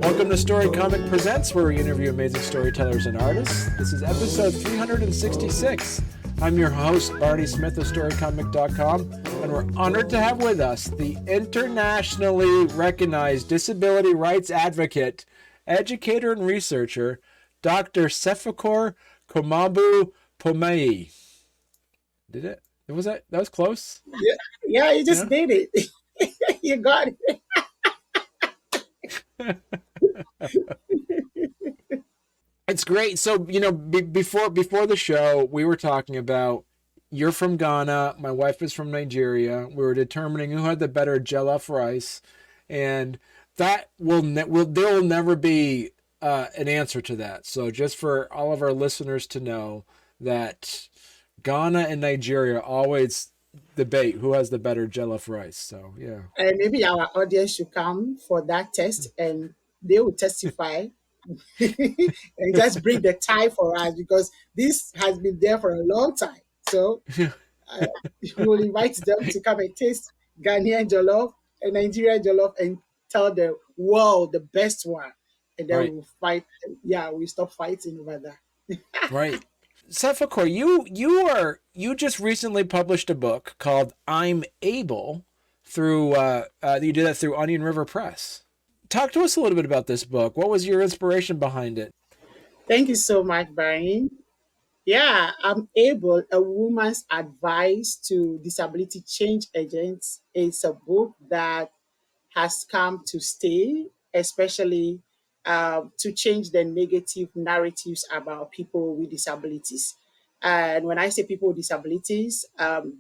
Welcome to Storycomic Presents, where we interview amazing storytellers and artists. This is episode 366. I'm your host, Barney Smith of Storycomic.com, and we're honored to have with us the internationally recognized disability rights advocate, educator, and researcher, Dr. Sefakor Komabu-Pomeyie. Did it? That was close? Yeah, you just did it. You got it. It's great. So, before the show, we were talking about you're from Ghana, my wife is from Nigeria. We were determining who had the better jollof rice, and that there will never be an answer to that. So, just for all of our listeners to know that Ghana and Nigeria always debate who has the better jollof rice. So, yeah. And maybe our audience should come for that test and they will testify and just bring the tie for us because this has been there for a long time. So we will invite them to come and taste Ghanaian jollof and Nigerian jollof and tell the world the best one. And then Right. we'll fight. Yeah, we stop fighting over that. Right. Sefakor, you just recently published a book called I'm Able through you did that through Onion River Press. Talk to us a little bit about this book. What was your inspiration behind it? Thank you so much, Brian. Yeah, I'm Able, a woman's advice to disability change agents. It's a book that has come to stay, especially to change the negative narratives about people with disabilities. And when I say people with disabilities,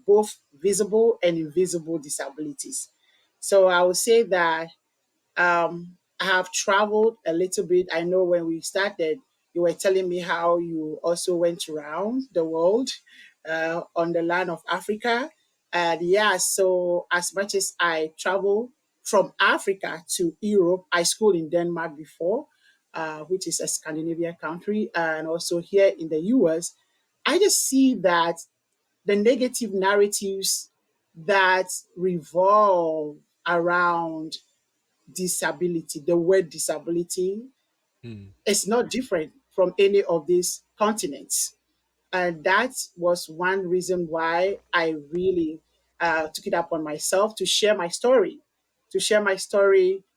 both visible and invisible disabilities. So I would say that I have traveled a little bit. I know when we started, you were telling me how you also went around the world on the land of Africa. And yeah, so as much as I travel from Africa to Europe, I schooled in Denmark before, which is a Scandinavian country, and also here in the US. I just see that the negative narratives that revolve around disability, the word disability, is not different from any of these continents. And that was one reason why I really took it upon myself to share my story,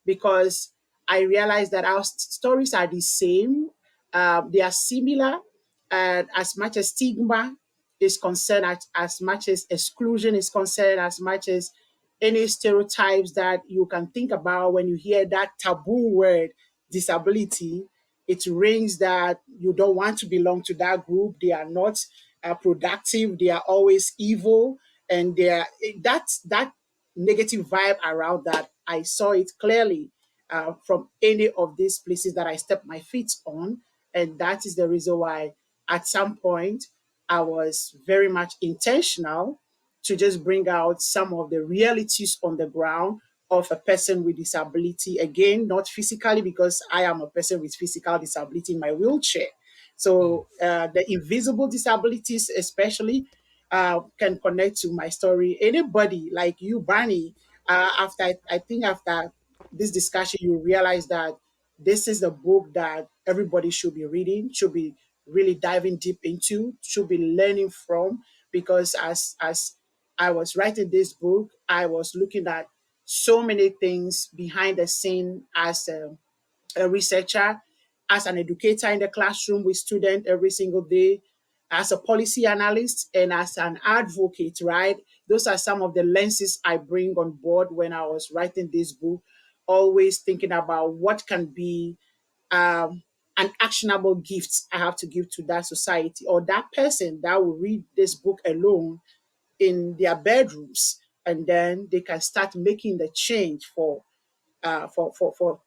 because I realized that our stories are the same, they are similar, and as much as stigma is concerned, as much as exclusion is concerned, as much as any stereotypes that you can think about when you hear that taboo word, disability, it rings that you don't want to belong to that group. They are not productive. They are always evil, and that negative vibe around that. I saw it clearly from any of these places that I stepped my feet on, and that is the reason why at some point I was very much intentional to just bring out some of the realities on the ground of a person with disability. Again, not physically, because I am a person with physical disability in my wheelchair. So the invisible disabilities, especially, can connect to my story. Anybody like you, Barney, after this discussion, you realize that this is the book that everybody should be reading, should be really diving deep into, should be learning from, because as I was writing this book, I was looking at so many things behind the scene as a researcher, as an educator in the classroom with students every single day, as a policy analyst, and as an advocate, right? Those are some of the lenses I bring on board when I was writing this book, always thinking about what can be an actionable gift I have to give to that society or that person that will read this book alone in their bedrooms, and then they can start making the change for uh, for for for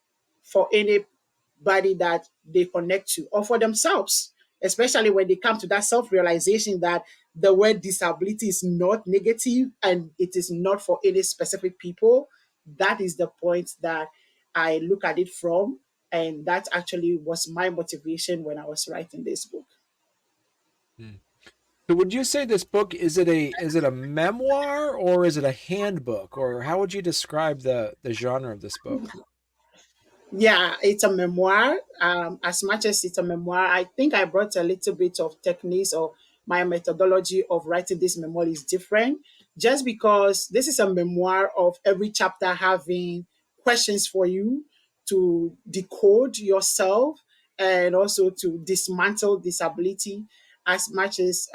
for anybody that they connect to or for themselves, especially when they come to that self-realization that the word disability is not negative and it is not for any specific people. That is the point that I look at it from, and that actually was my motivation when I was writing this book. So would you say this book, is it a memoir or is it a handbook, or how would you describe the genre of this book? Yeah, it's a memoir. As much as it's a memoir, I think I brought a little bit of techniques or my methodology of writing this memoir is different. Just because this is a memoir of every chapter having questions for you to decode yourself and also to dismantle disability as much as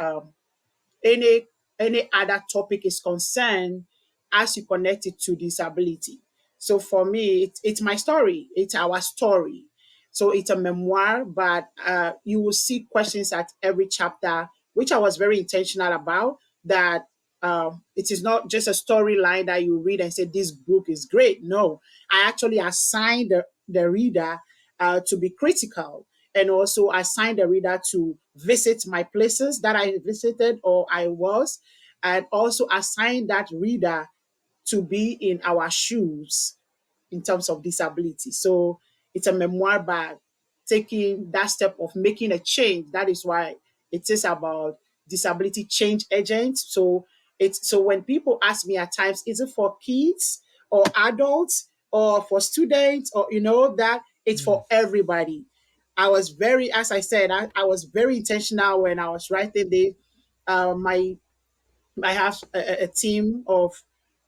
any any other topic is concerned as you connect it to disability. So for me, it's my story. It's our story. So it's a memoir, but you will see questions at every chapter, which I was very intentional about. That it is not just a storyline that you read and say this book is great. No, I actually assigned the reader to be critical and also assign the reader to visit my places that I visited or I was, and also assign that reader to be in our shoes in terms of disability. So it's a memoir by taking that step of making a change. That is why it is about disability change agents. So it's so when people ask me at times, is it for kids or adults or for students or that it's Mm. for everybody. I was very, as I said, I was very intentional when I was writing this. My I have a team of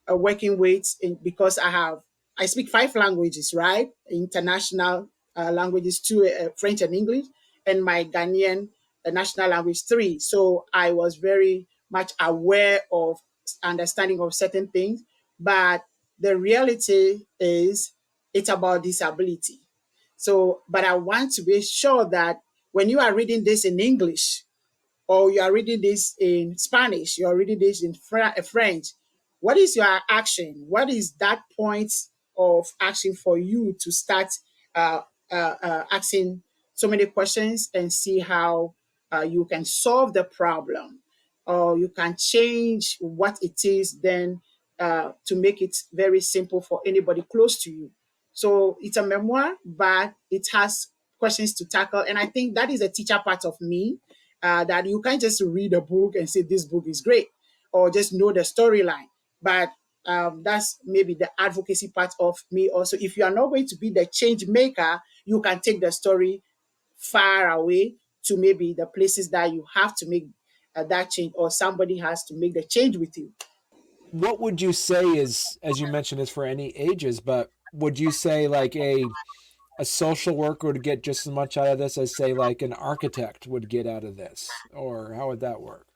working with because I speak five languages, right? International languages, two, French and English, and my Ghanaian national language, three. So I was very much aware of understanding of certain things, but the reality is it's about disability. So, but I want to be sure that when you are reading this in English, or you are reading this in Spanish, you are reading this in French. What is your action? What is that point of action for you to start uh, asking so many questions and see how you can solve the problem, or you can change what it is then to make it very simple for anybody close to you. So it's a memoir, but it has questions to tackle. And I think that is a teacher part of me, that you can't just read a book and say this book is great or just know the storyline. But that's maybe the advocacy part of me also. If you are not going to be the change maker, you can take the story far away to maybe the places that you have to make that change, or somebody has to make the change with you. What would you say is, as you mentioned, is for any ages, but would you say like a social worker would get just as much out of this as say like an architect would get out of this, or how would that work?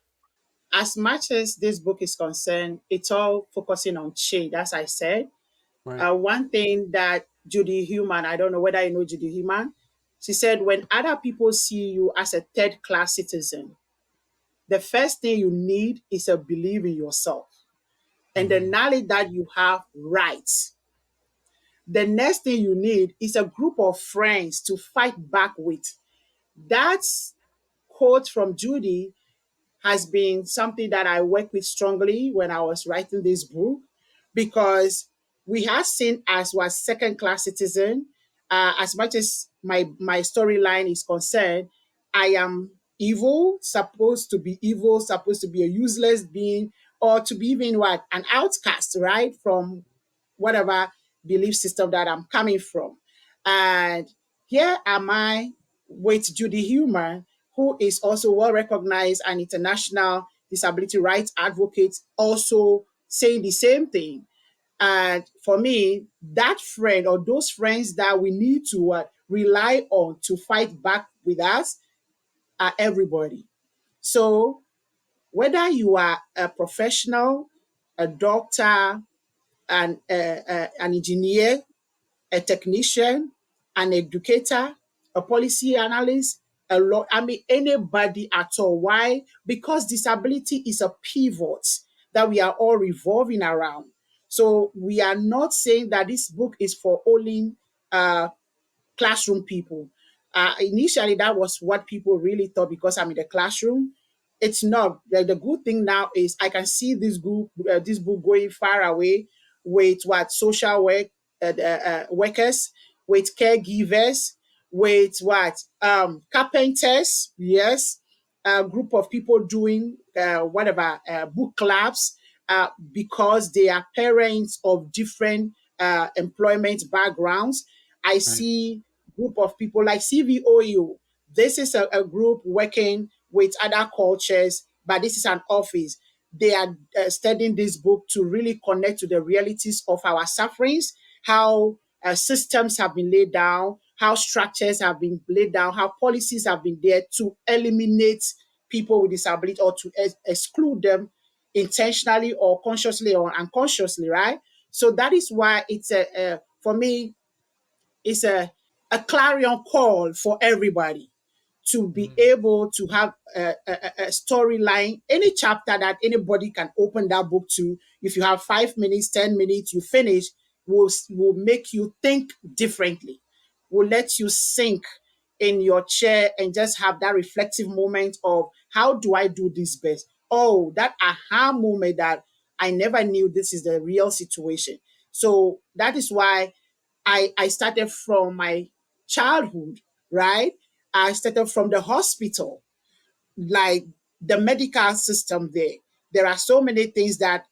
As much as this book is concerned, it's all focusing on change, as I said. Right. One thing that Judy Human, I don't know whether you know Judy Human, she said, when other people see you as a third class citizen, the first thing you need is a belief in yourself and the Mm-hmm. knowledge that you have rights. The next thing you need is a group of friends to fight back with. That's quote from Judy has been something that I work with strongly when I was writing this book, because we have seen as was second class citizen. As much as my storyline is concerned, I am evil, supposed to be evil, supposed to be a useless being, or to be even what an outcast, right, from whatever belief system that I'm coming from. And here am I with Judy Human, who is also well recognized an international disability rights advocate, also saying the same thing. And for me, that friend or those friends that we need to rely on to fight back with us are everybody. So whether you are a professional, a doctor, an engineer, a technician, an educator, a policy analyst, a law. I mean, anybody at all. Why? Because disability is a pivot that we are all revolving around. So we are not saying that this book is for only uh, classroom people. Initially, that was what people really thought because I'm in the classroom. It's not. The good thing now is I can see this book going far away with what social workers, with caregivers, with what carpenters. Yes, a group of people doing whatever book clubs because they are parents of different employment backgrounds. I Right. see group of people like CVOU. This is a group working with other cultures, but this is an office. They are studying this book to really connect to the realities of our sufferings, how systems have been laid down, how structures have been laid down, how policies have been there to eliminate people with disability or to exclude them intentionally or consciously or unconsciously, right? So that is why it's for me, it's a clarion call for everybody to be Mm. able to have a storyline, any chapter that anybody can open that book to. If you have 5 minutes, 10 minutes, you finish, will make you think differently, will let you sink in your chair and just have that reflective moment of how do I do this best? Oh, that aha moment that I never knew this is the real situation. So that is why I started from my childhood, right? I started from the hospital, like the medical system there. There are so many things that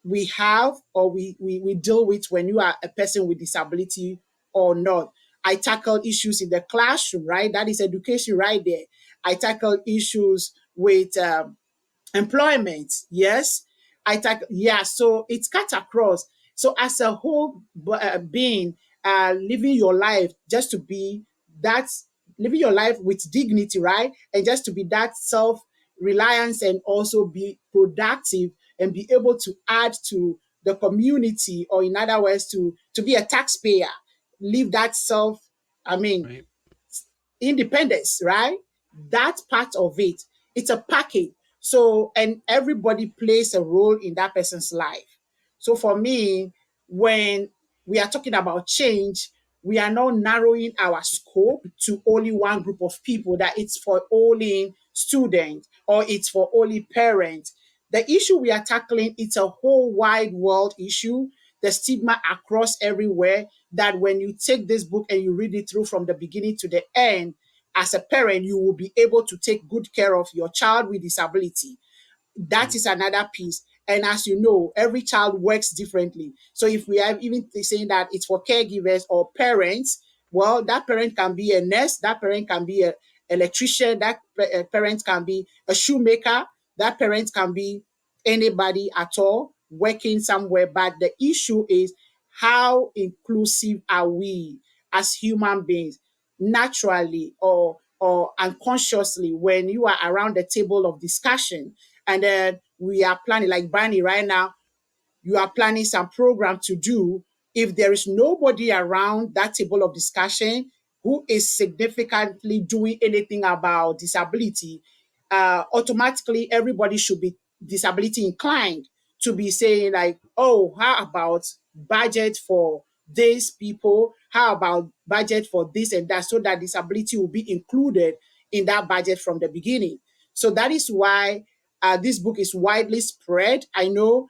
we have or we deal with when you are a person with disability or not. I tackle issues in the classroom, right? That is education right there. I tackle issues with employment, yes. Yeah, so it's cut across. So as a whole being, living your life just to be that, living your life with dignity, right? And just to be that self-reliance and also be productive and be able to add to the community, or in other words, to be a taxpayer, live that self, I mean, Right. independence, right? That part of it, it's a package. So, and everybody plays a role in that person's life. So for me, when we are talking about change, we are not narrowing our scope to only one group of people, that it's for only students or it's for only parents. The issue we are tackling, it's a whole wide world issue. The stigma across everywhere, that when you take this book and you read it through from the beginning to the end, as a parent, you will be able to take good care of your child with disability. That Mm. is another piece. And as you know, every child works differently. So if we are even saying that it's for caregivers or parents, well, that parent can be a nurse, that parent can be an electrician, that parent can be a shoemaker, that parent can be anybody at all working somewhere. But the issue is, how inclusive are we as human beings, naturally or unconsciously, when you are around the table of discussion, and then we are planning, like Barney right now, you are planning some program to do. If there is nobody around that table of discussion who is significantly doing anything about disability, automatically everybody should be disability inclined to be saying like, oh, how about budget for these people? How about budget for this and that, so that disability will be included in that budget from the beginning. So that is why this book is widely spread. I know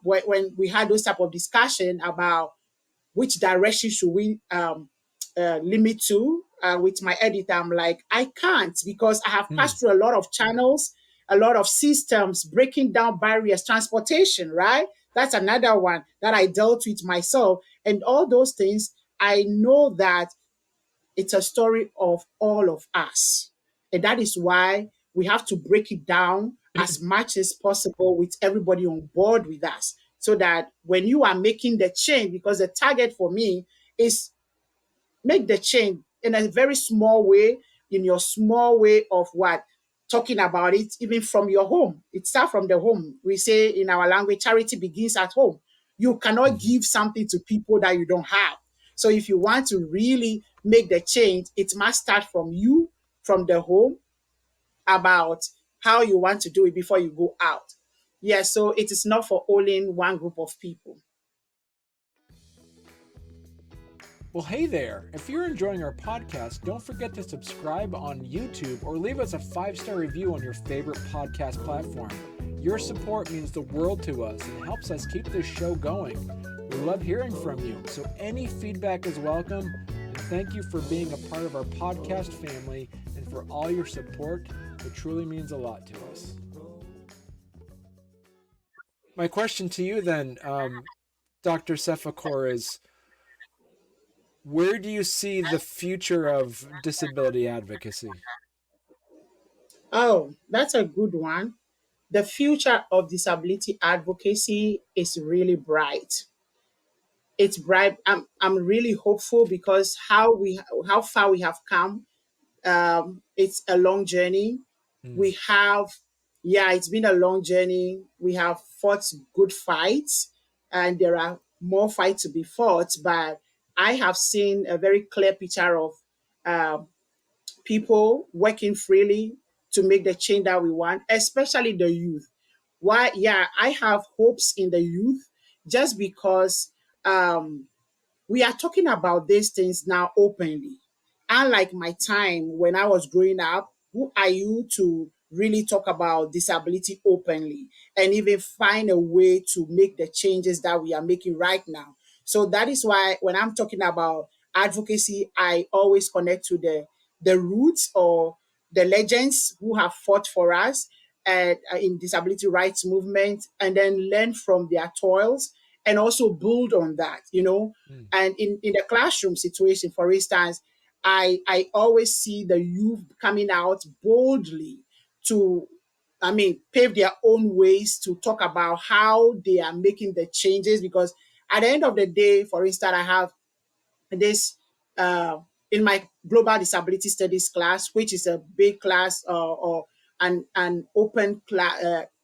when we had those type of discussion about which direction should we limit to, with my editor, I'm like, I can't, because I have Mm. passed through a lot of channels, a lot of systems, breaking down barriers, transportation, right? That's another one that I dealt with myself. And all those things, I know that it's a story of all of us. And that is why we have to break it down as much as possible with everybody on board with us. So that when you are making the change, because the target for me is make the change in a very small way, in your small way of what? Talking about it, even from your home. It starts from the home. We say in our language, charity begins at home. You cannot Mhm. give something to people that you don't have. So if you want to really make the change, it must start from you, from the home, about how you want to do it before you go out. Yeah, so it is not for only one group of people. Well, hey there. If you're enjoying our podcast, don't forget to subscribe on YouTube or leave us a 5-star review on your favorite podcast platform. Your support means the world to us and helps us keep this show going. We love hearing from you, so any feedback is welcome. And thank you for being a part of our podcast family and for all your support. It truly means a lot to us. My question to you then, Dr. Sefakor, is Where do you see the future of disability advocacy? Oh, that's a good one. The future of disability advocacy is really bright. It's bright. I'm really hopeful because how far we have come. It's a long journey. Mm, We have, yeah, it's been a long journey. We have fought good fights, and there are more fights to be fought. But I have seen a very clear picture of um, people working freely to make the change that we want, especially the youth. Why? Yeah, I have hopes in the youth just because um, we are talking about these things now openly. Unlike my time when I was growing up, who are you to really talk about disability openly and even find a way to make the changes that we are making right now? So that is why when I'm talking about advocacy, I always connect to the roots or the legends who have fought for us in disability rights movement, and then learn from their toils and also build on that, mm, and in the classroom situation, for instance, I always see the youth coming out boldly to, I mean, pave their own ways to talk about how they are making the changes. Because at the end of the day, for instance, I have this uh, in my global disability studies class, which is a big class or an open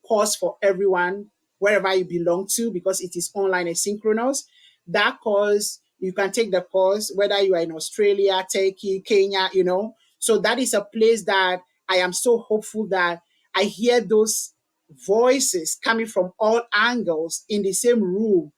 course for everyone wherever you belong to, because it is online and synchronous. That course, you can take the course whether you are in Australia, Turkey, Kenya, So that is a place that I am so hopeful that I hear those voices coming from all angles in the same room,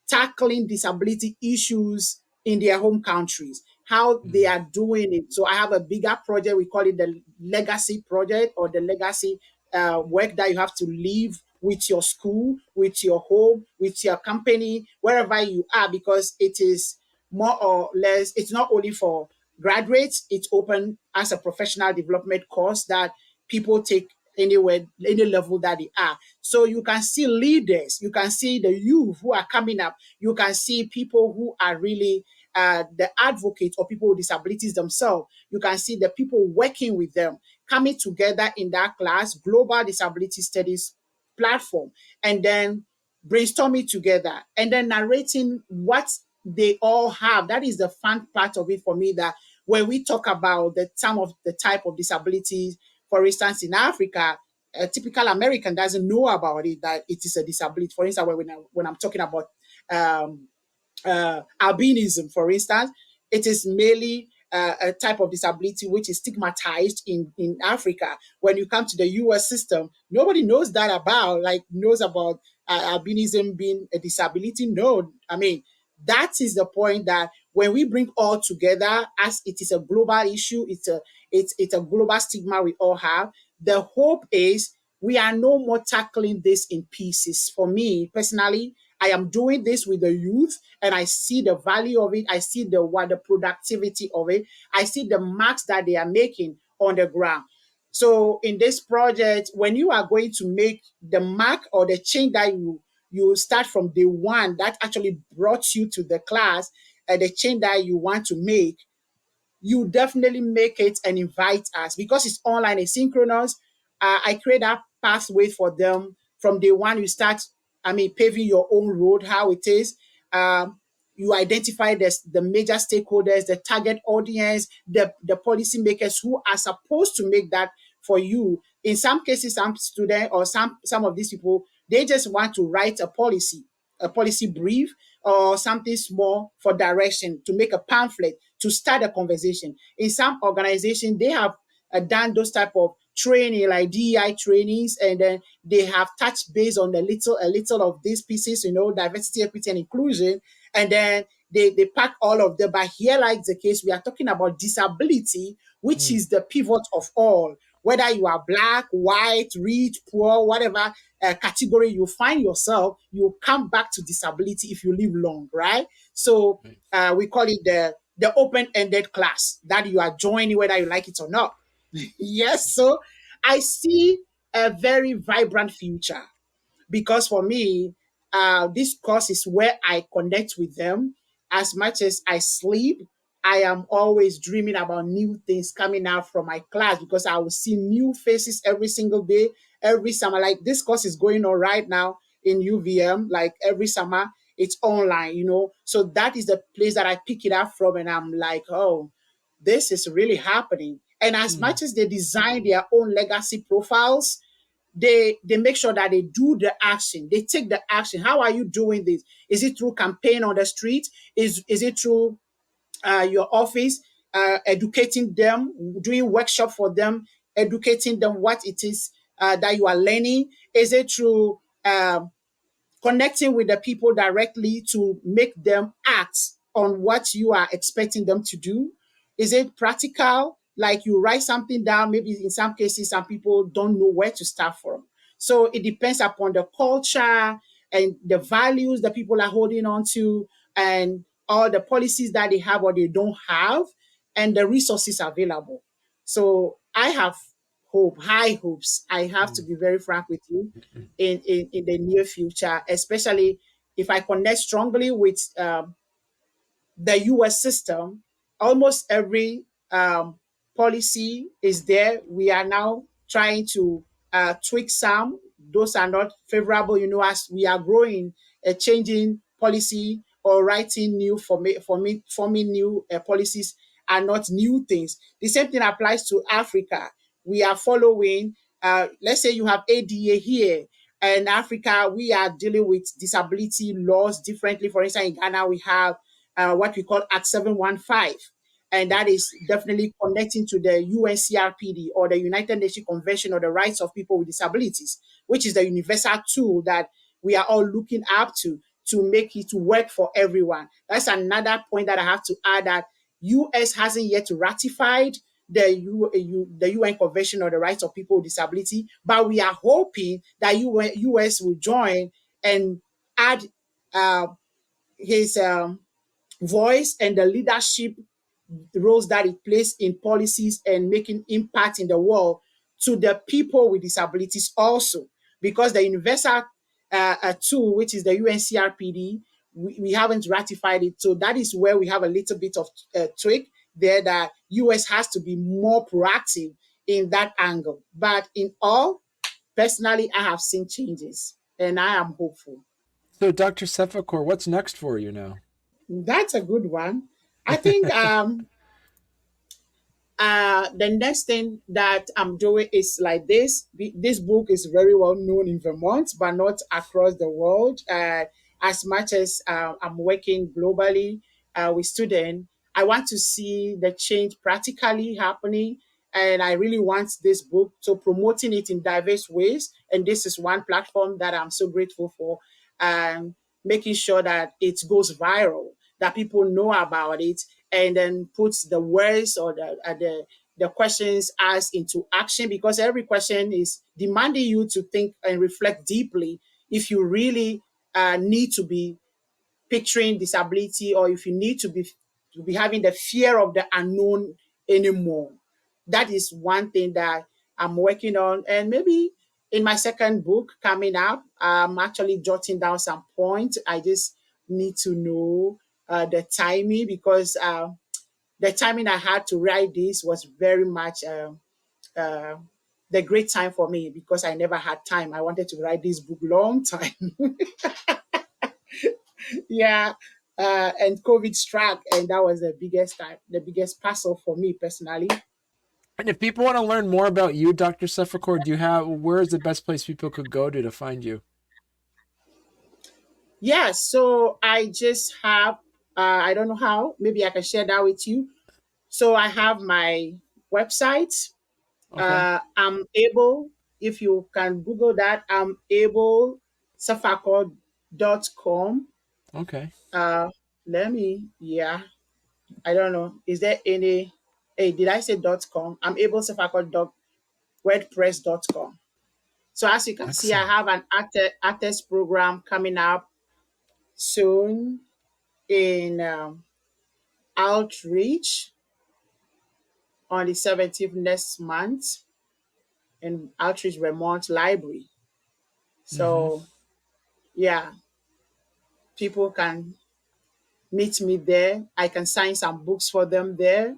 tackling disability issues in their home countries, how they mm, are doing it. So I have a bigger project. We call it the legacy project, or the legacy work that you have to leave with your school, with your home, with your company, wherever you are, because it is more or less, it's not only for graduates, it's open as a professional development course that people take anywhere, any level that they are. So you can see leaders, you can see the youth who are coming up, you can see people who are really the advocates or people with disabilities themselves. You can see the people working with them coming together in that class, global disability studies platform, and then brainstorming together and then narrating what they all have. That is the fun part of it for me. That when we talk about some of the type of disabilities, for instance, in Africa, a typical American doesn't know about it, that it is a disability. For instance, when I'm talking about um, albinism, for instance, it is merely a type of disability which is stigmatized in Africa. When you come to the US system, nobody knows that about, like, knows about albinism being a disability. No, I mean, that is the point, that when we bring all together, as it is a global issue, it's a global stigma we all have. The hope is we are no more tackling this in pieces. For me personally, I am doing this with the youth, and I see the value of it. I see the productivity of it. I see the marks that they are making on the ground. So in this project, when you are going to make the mark or the change that you start from day one, that actually brought you to the class, the change that you want to make, you definitely make it and invite us, because it's online and synchronous. I create that pathway for them from day one. You start, I mean, paving your own road, how it is. You identify the major stakeholders, the target audience, the policymakers who are supposed to make that for you. In some cases, some student or some of these people, they just want to write a policy brief or something small for direction, to make a pamphlet, to start a conversation. In some organizations, they have done those type of training, like DEI trainings, and then they have touched base on a little of these pieces, diversity, equity, and inclusion, and then they pack all of them. But here, like the case, we are talking about disability, which mm. is the pivot of all. Whether you are black, white, rich, poor, whatever category you find yourself, you come back to disability if you live long, right? So Right. we call it the open-ended class that you are joining whether you like it or not. Yes, so I see a very vibrant future, because for me, this course is where I connect with them. as much as I sleep, I am always dreaming about new things coming out from my class because I will see new faces every single day, every summer. Like this course is going on right now in UVM, like every summer it's online, So that is the place that I pick it up from, and I'm like, oh, this is really happening. And as Hmm. much as they design their own legacy profiles, they make sure that they do the action, they take the action. How are you doing this? Is it through campaign on the street? Is it through your office, educating them, doing workshop for them, educating them what it is that you are learning? Is it through connecting with the people directly to make them act on what you are expecting them to do? Is it practical? Like you write something down, maybe in some cases, some people don't know where to start from. So it depends upon the culture and the values that people are holding on to, and all the policies that they have or they don't have, and the resources available. So I have hope, high hopes. I have to be very frank with you in the near future, especially if I connect strongly with the US system. Almost every policy is there. We are now trying to tweak some. Those are not favorable, as we are growing, changing policy or writing new forming new policies are not new things. The same thing applies to Africa. We are following, let's say you have ADA here. In Africa, we are dealing with disability laws differently. For instance, in Ghana, we have what we call Act 715. And that is definitely connecting to the UNCRPD, or the United Nations Convention on the Rights of People with Disabilities, which is the universal tool that we are all looking up to make it work for everyone. That's another point that I have to add, that US hasn't yet ratified the UN Convention on the Rights of People with Disability, but we are hoping that US will join and add uh, his voice and the leadership roles that it plays in policies and making impact in the world to the people with disabilities also. Because the universal tool, which is the UNCRPD, we haven't ratified it. So that is where we have a little bit of tweak there, that US has to be more proactive in that angle. But in all, personally, I have seen changes and I am hopeful. So, Dr. Sefakor, what's next for you now? That's a good one. I think the next thing that I'm doing is like this. This book is very well known in Vermont, but not across the world. As much as I'm working globally with students, I want to see the change practically happening. And I really want this book to promoting it in diverse ways. And this is one platform that I'm so grateful for. Making sure that it goes viral, that people know about it, and then puts the words or the questions asked into action, because every question is demanding you to think and reflect deeply if you really need to be picturing disability, or if you need to be having the fear of the unknown anymore. That is one thing that I'm working on. And maybe in my second book coming up, I'm actually jotting down some points. I just need to know the timing, because the timing I had to write this was very much uh, the great time for me, because I never had time. I wanted to write this book long time. Yeah. And COVID struck, and that was the biggest time, the biggest puzzle for me personally. And if people want to learn more about you, Dr. Sefakor, where is the best place people could go to find you? Yeah, so I just have, I don't know how, maybe I can share that with you. So I have my website. Okay. I'm able, if you can Google that, I'm able sefakor.com. Okay. Uh, yeah, I don't know. Is there any, hey, did I say .com? I'm able sefakor.wordpress.com. So as you can see, I Excellent. have an artist program coming up soon in Outreach on the 17th next month in Outreach Vermont Library. Mm-hmm. So yeah, people can meet me there. I can sign some books for them there.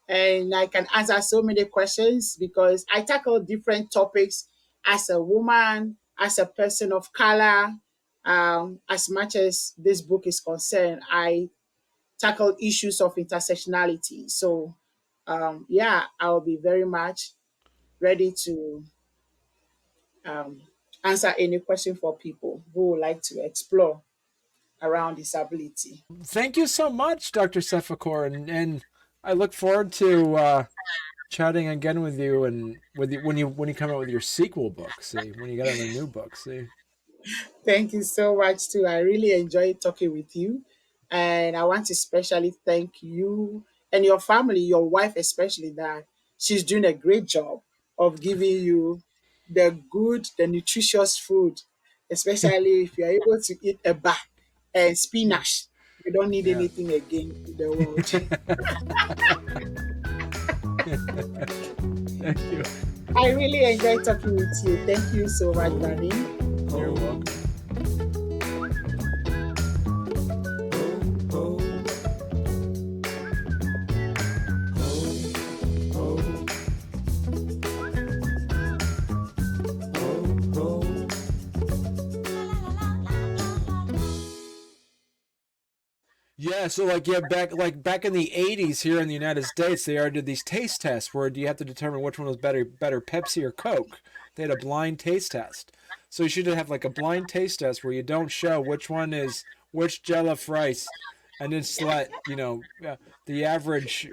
And I can answer so many questions because I tackle different topics as a woman, as a person of color. As much as this book is concerned, I tackle issues of intersectionality. So, yeah, I'll be very much ready to um, answer any question for people who would like to explore around disability. Thank you so much, Dr. Sefakor, and I look forward to chatting again with you and with you when you come out with your sequel book. See, when you get out with a new book. See. Thank you so much, too. I really enjoyed talking with you. And I want to especially thank you and your family, your wife, especially, that she's doing a great job of giving you the good, the nutritious food, especially if you're able to eat a bar and spinach. You don't need Yeah. anything again in the world. Thank you. I really enjoyed talking with you. Thank you so much, Barney. You're welcome. Yeah, so back in the '80s here in the United States, they already did these taste tests where you have to determine which one was better, Pepsi or Coke. They had a blind taste test. So you should have like a blind taste test where you don't show which one is which jollof rice, and then let the average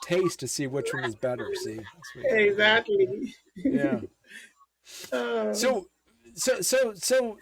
taste to see which one is better. See, that's what you got to do. Exactly. Yeah. Oh. So, so